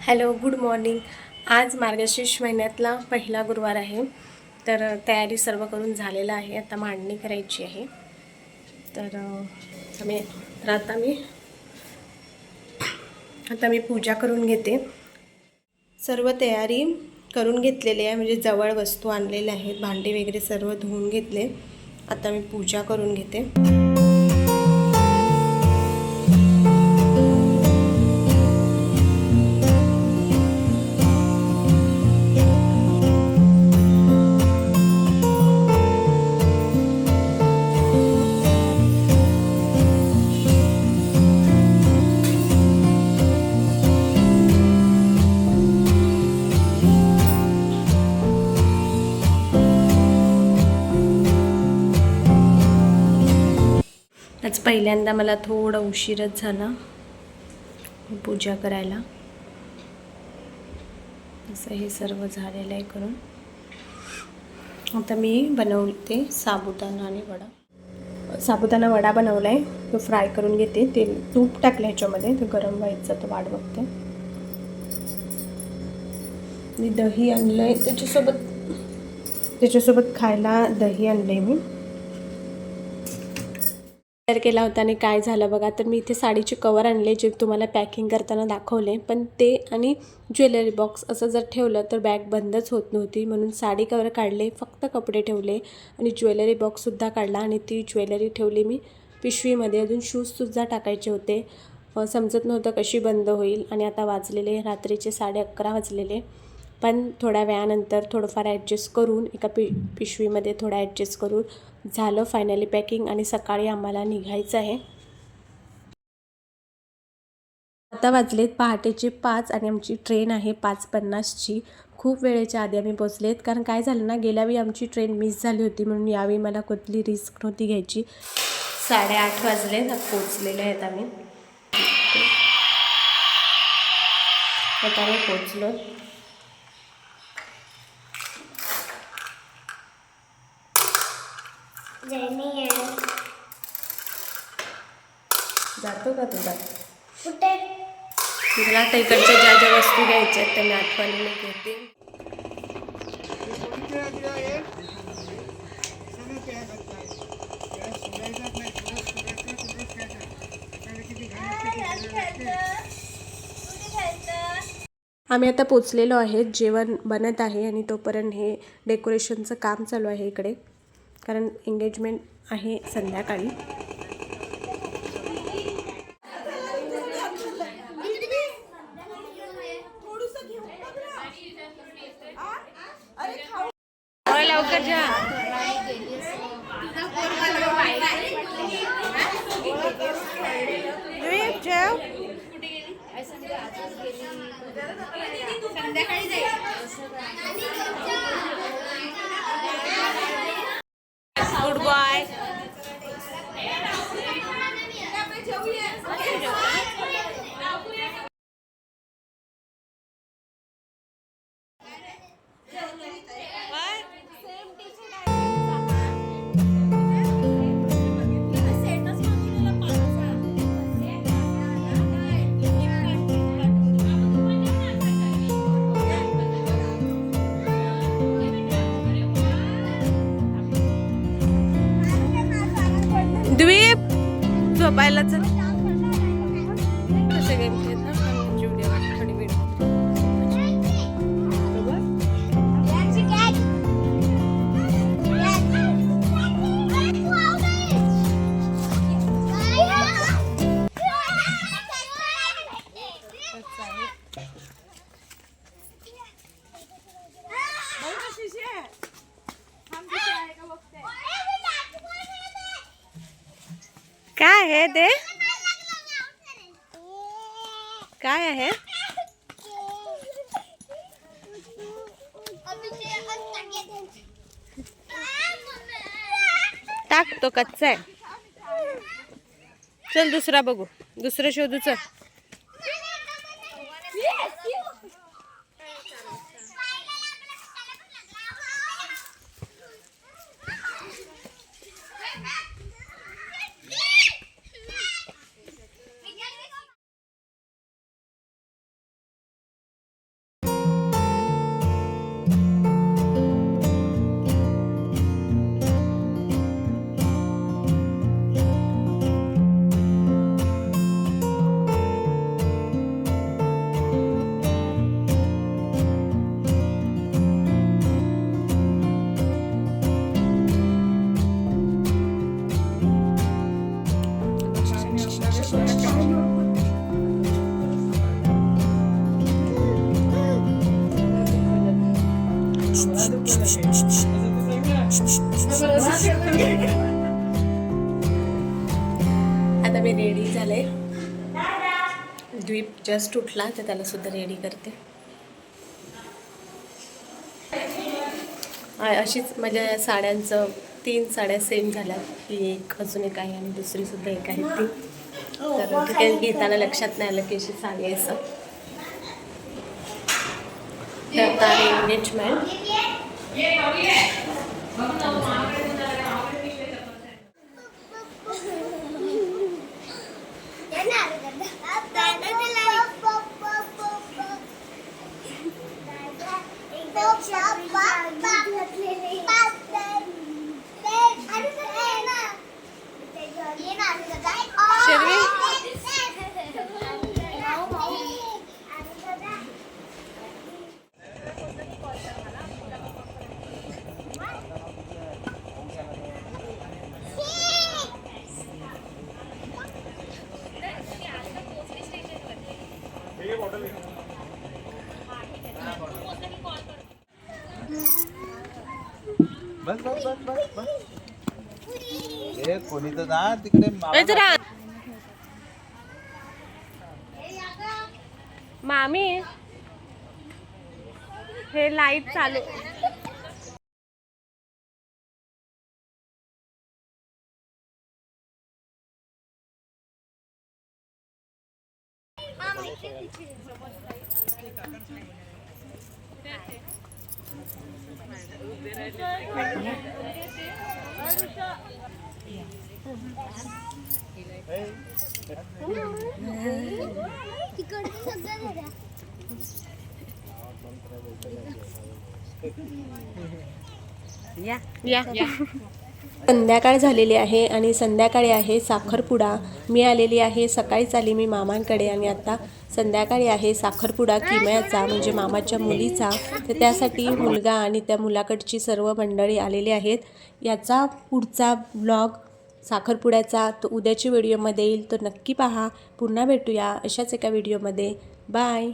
Hello, good morning. आज मार्गशीर्ष महिन्यातला पहिला गुरुवार आहे. तर तयारी सर्व करून झालेला आहे. आता मांडणी करायची आहे. तर आता मी पूजा करून घेते. सर्व तयारी करून घेतलेली आहे, म्हणजे जवळ वस्तू आणलेल्या आहेत, भांडे वगैरे सर्व धुवून घेतले. आता मी पूजा करून घेते. आज पहिल्यांदा मला थोडा उशीरच झाला पूजा करायला. असं हे सर्व झालेलं आहे करून. आता मी बनवते साबुदाणा आणि वडा. साबुदाणा वडा बनवला आहे, तो फ्राय करून घेते. तेल तूप टाकलं ह्याच्यामध्ये, ते गरम व्हायचं, तो वाट बघते. मी दही आणलं आहे, त्याच्यासोबत खायला दही आणलं आहे मी. तयार केला होता आणि काय झालं बघा. तर मी इथे साडीचे कवर आणले, जे तुम्हाला पॅकिंग करताना दाखवले, पण ते आणि ज्वेलरी बॉक्स असं जर ठेवलं तर बॅग बंदच होत नव्हती. म्हणून साडी कवर काढले, फक्त कपडे ठेवले आणि ज्वेलरी बॉक्ससुद्धा काढला आणि ती ज्वेलरी ठेवली मी पिशवीमध्ये. अजून शूजसुद्धा टाकायचे होते. समजत नव्हतं कशी बंद होईल. आणि आता वाजलेले रात्रीचे 11:30 वाजलेले. पण थोड्या वेळानंतर थोडंफार ॲडजस्ट करून एका पिशवीमध्ये थोडं ॲडजस्ट करून झालं फायनली पॅकिंग. आणि सकाळी आम्हाला निघायचं आहे. आता वाजलेत पहाटेचे 5 आणि आमची ट्रेन आहे 5:50ची. खूप वेळेच्या आधी आम्ही पोचलेत, कारण काय झालं ना, गेल्यावेळी आमची ट्रेन मिस झाली होती, म्हणून यावेळी मला कुठली रिस्क नव्हती घ्यायची. 8:30 वाजले पोचलेले आहेत आम्ही. आता आम्ही पोचलो. जातो का तुझा कुठे? तुला आता इकडच्या ज्या ज्या वस्तू घ्यायच्या आहेत त्या मी आठवणीने घेते. आम्ही आता पोचलेलो आहे. जेवण बनत आहे आणि तोपर्यंत हे डेकोरेशनचं काम चालू आहे इकडे, कारण एंगेजमेंट आहे संध्याकाळी. लवकर जा. संध्याकाळी जाईल. Good boy. द्वीप झोपायला चल. कसे गेम खेळत ना जीवड्या थोडी वेळ. काय आहे ते? काय आहे? टाक, तो कच्चा आहे. चल दुसरा बघू, दुसरं शोधू चल. आता मी रेडी झाले. द्वीप जस्ट उठला तर त्याला सुद्धा रेडी करते. अशीच माझ्या साड्यांचं 3 साड्या सेम झाल्या. ही एक अजून एक आहे आणि दुसरी सुद्धा एक आहे ती. तर ते काही घेताना लक्षात नाही आलं की अशी साडी आहे असं. तर आता एंगेजमेंट. बस बस बस बस बस. ए कोणी तर जा तिकडे. मामी हे लाईट चालू. या संध्याकाळ झालेली आहे आणि संध्याकाळी आहे साखरपुडा. मी आलेली आहे, सकाळीच आली मी मामांकडे आणि आता संध्याकाळी आहे साखरपुडा किमयाचा म्हणजे मामाच्या मुलीचा. तर त्यासाठी मुलगा आणि त्या मुलाकडची सर्व मंडळी आलेली आहेत. याचा पुढचा ब्लॉग साखरपुड्याचा तो उद्याच्या व्हिडिओमध्ये येईल, तर नक्की पहा. पुन्हा भेटूया अशाच एका व्हिडिओमध्ये. बाय.